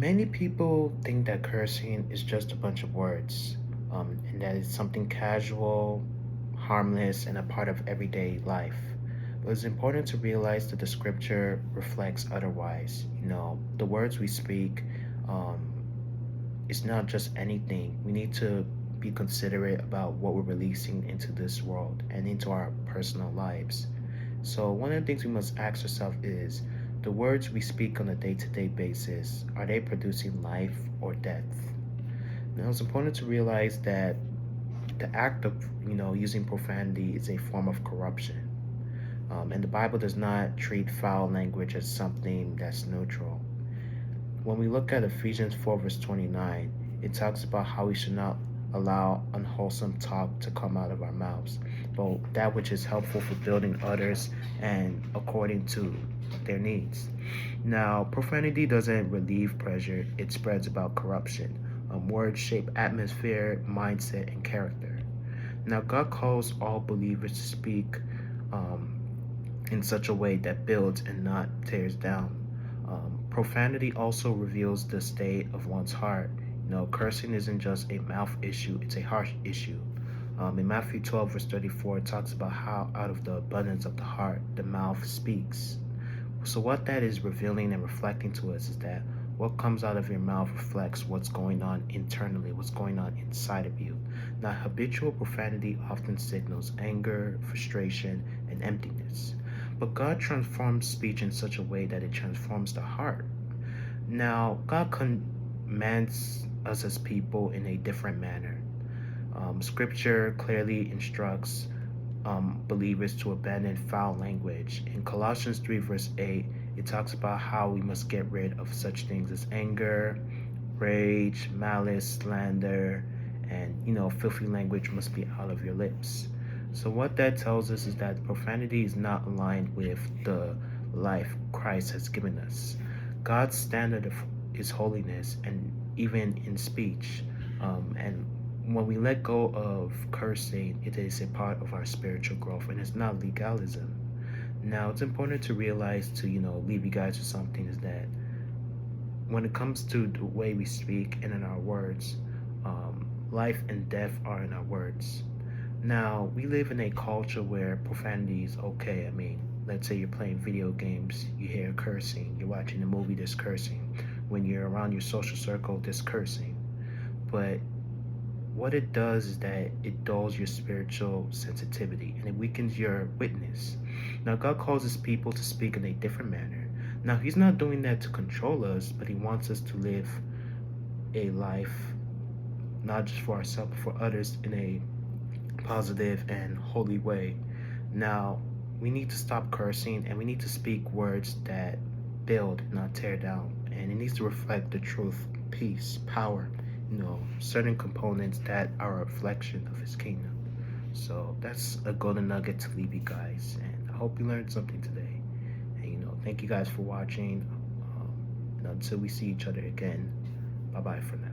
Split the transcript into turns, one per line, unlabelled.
Many people think that cursing is just a bunch of words, and that it's something casual, harmless, and a part of everyday life. But it's important to realize that the scripture reflects otherwise. The words we speak, um, it's not just anything. We need to be considerate about what we're releasing into this world and into our personal lives. So, one of the things we must ask ourselves is the words we speak on a day to day basis, are they producing life or death? Now, it's important to realize that the act of, using profanity is a form of corruption. And the Bible does not treat foul language as something that's neutral. When we look at Ephesians 4, verse 29, it talks about how we should not allow unwholesome talk to come out of our mouths, but that which is helpful for building others and according to their needs. Now, profanity doesn't relieve pressure, it spreads about corruption. Words shape atmosphere, mindset, and character. Now, God calls all believers to speak um, in such a way that builds and not tears down. Profanity also reveals the state of one's heart. Cursing isn't just a mouth issue, it's a heart issue. In Matthew 12, verse 34, it talks about how out of the abundance of the heart, the mouth speaks. So, what that is revealing and reflecting to us is that what comes out of your mouth reflects what's going on internally, what's going on inside of you. Now, habitual profanity often signals anger, frustration, and emptiness. But God transforms speech in such a way that it transforms the heart. Now, God commands us as people in a different manner. Scripture clearly instructs believers to abandon foul language. In Colossians 3, verse 8, it talks about how we must get rid of such things as anger, rage, malice, slander, and filthy language must be out of your lips. So, what that tells us is that profanity is not aligned with the life Christ has given us. God's standard is holiness, and even in speech. And when we let go of cursing, it is a part of our spiritual growth, and it's not legalism. Now, it's important to realize to leave you guys with something is that when it comes to the way we speak and in our words, life and death are in our words. Now, we live in a culture where profanity is okay. I mean, let's say you're playing video games, you hear cursing, you're watching a movie, there's cursing. When you're around your social circle, there's cursing. But what it does is that it dulls your spiritual sensitivity and it weakens your witness. Now, God calls his people to speak in a different manner. Now, he's not doing that to control us, but he wants us to live a life not just for ourselves, but for others in a positive and holy way. Now, we need to stop cursing and we need to speak words that build, not tear down. And it needs to reflect the truth, peace, power, certain components that are a reflection of his kingdom. So that's a golden nugget to leave you guys. And I hope you learned something today. And, thank you guys for watching. And until we see each other again, bye bye for now.